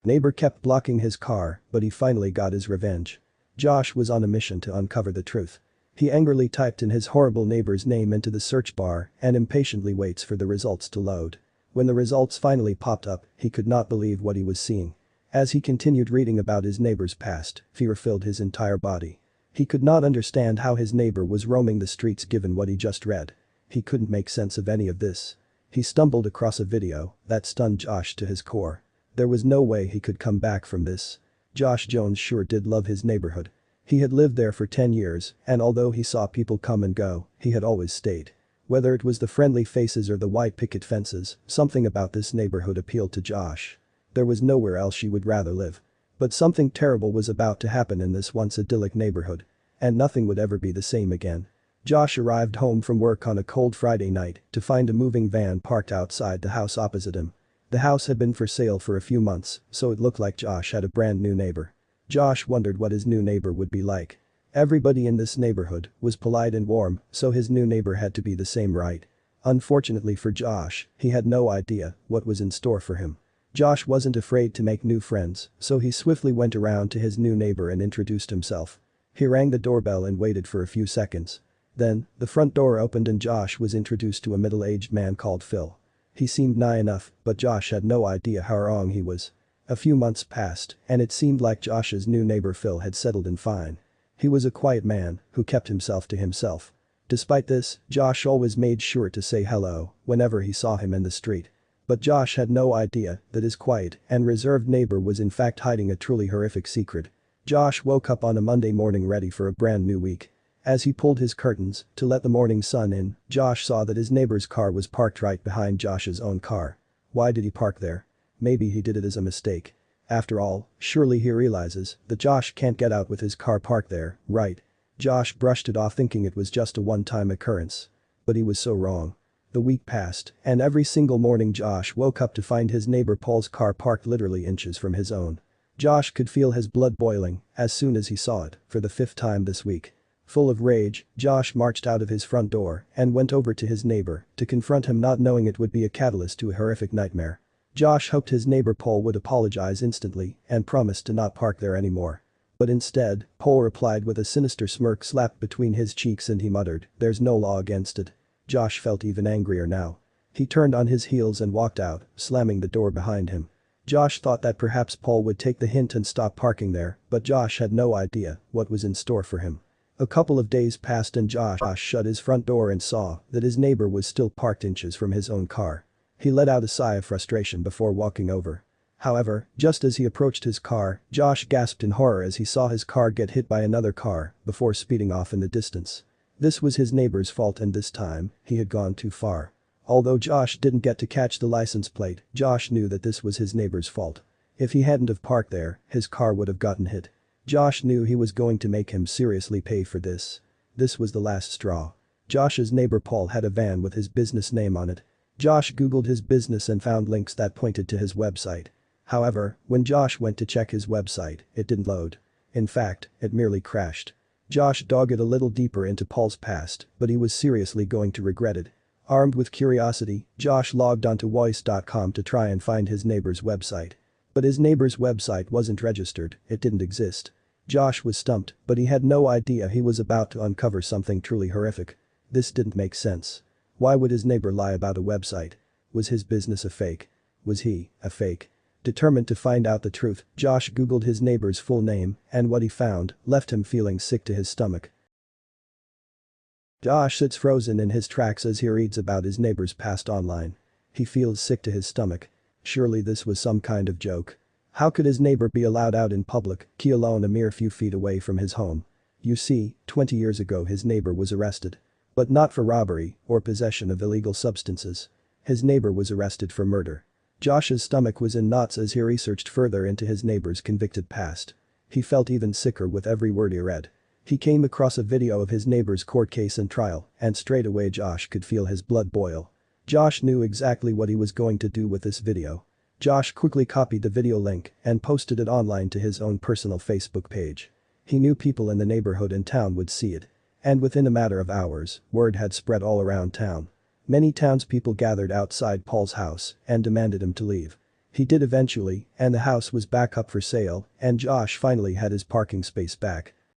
Neighbor kept blocking his car, but he finally got his revenge. Josh was on a mission to uncover the truth. He angrily typed in his horrible neighbor's name into the search bar and impatiently waits for the results to load. When the results finally popped up, he could not believe what he was seeing. As he continued reading about his neighbor's past, fear filled his entire body. He could not understand how his neighbor was roaming the streets given what he just read. He couldn't make sense of any of this. He stumbled across a video that stunned Josh to his core. There was no way he could come back from this. Josh Jones sure did love his neighborhood. He had lived there for 10 years, and although he saw people come and go, he had always stayed. Whether it was the friendly faces or the white picket fences, something about this neighborhood appealed to Josh. There was nowhere else he would rather live. But something terrible was about to happen in this once idyllic neighborhood. And nothing would ever be the same again. Josh arrived home from work on a cold Friday night to find a moving van parked outside the house opposite him. The house had been for sale for a few months, so it looked like Josh had a brand new neighbor. Josh wondered what his new neighbor would be like. Everybody in this neighborhood was polite and warm, so his new neighbor had to be the same, right? Unfortunately for Josh, he had no idea what was in store for him. Josh wasn't afraid to make new friends, so he swiftly went around to his new neighbor and introduced himself. He rang the doorbell and waited for a few seconds. Then, the front door opened and Josh was introduced to a middle-aged man called Phil. He seemed nigh enough, but Josh had no idea how wrong he was. A few months passed, and it seemed like Josh's new neighbor Phil had settled in fine. He was a quiet man who kept himself to himself. Despite this, Josh always made sure to say hello whenever he saw him in the street. But Josh had no idea that his quiet and reserved neighbor was in fact hiding a truly horrific secret. Josh woke up on a Monday morning ready for a brand new week. As he pulled his curtains to let the morning sun in, Josh saw that his neighbor's car was parked right behind Josh's own car. Why did he park there? Maybe he did it as a mistake. After all, surely he realizes that Josh can't get out with his car parked there, right? Josh brushed it off thinking it was just a one-time occurrence. But he was so wrong. The week passed, and every single morning Josh woke up to find his neighbor Paul's car parked literally inches from his own. Josh could feel his blood boiling as soon as he saw it for the 5th time this week. Full of rage, Josh marched out of his front door and went over to his neighbor to confront him, not knowing it would be a catalyst to a horrific nightmare. Josh hoped his neighbor Paul would apologize instantly and promise to not park there anymore. But instead, Paul replied with a sinister smirk slapped between his cheeks and he muttered, "There's no law against it." Josh felt even angrier now. He turned on his heels and walked out, slamming the door behind him. Josh thought that perhaps Paul would take the hint and stop parking there, but Josh had no idea what was in store for him. A couple of days passed and Josh shut his front door and saw that his neighbor was still parked inches from his own car. He let out a sigh of frustration before walking over. However, just as he approached his car, Josh gasped in horror as he saw his car get hit by another car before speeding off in the distance. This was his neighbor's fault and this time, he had gone too far. Although Josh didn't get to catch the license plate, Josh knew that this was his neighbor's fault. If he hadn't have parked there, his car would have gotten hit. Josh knew he was going to make him seriously pay for this. This was the last straw. Josh's neighbor Paul had a van with his business name on it. Josh googled his business and found links that pointed to his website. However, when Josh went to check his website, it didn't load. In fact, it merely crashed. Josh dug a little deeper into Paul's past, but he was seriously going to regret it. Armed with curiosity, Josh logged onto voice.com to try and find his neighbor's website. But his neighbor's website wasn't registered, it didn't exist. Josh was stumped, but he had no idea he was about to uncover something truly horrific. This didn't make sense. Why would his neighbor lie about a website? Was his business a fake? Was he a fake? Determined to find out the truth, Josh googled his neighbor's full name, and what he found left him feeling sick to his stomach. Josh sits frozen in his tracks as he reads about his neighbor's past online. He feels sick to his stomach. Surely this was some kind of joke. How could his neighbor be allowed out in public, he alone a mere few feet away from his home? You see, 20 years ago his neighbor was arrested. But not for robbery or possession of illegal substances. His neighbor was arrested for murder. Josh's stomach was in knots as he researched further into his neighbor's convicted past. He felt even sicker with every word he read. He came across a video of his neighbor's court case and trial, and straight away Josh could feel his blood boil. Josh knew exactly what he was going to do with this video. Josh quickly copied the video link and posted it online to his own personal Facebook page. He knew people in the neighborhood and town would see it. And within a matter of hours, word had spread all around town. Many townspeople gathered outside Paul's house and demanded him to leave. He did eventually, and the house was back up for sale, and Josh finally had his parking space back.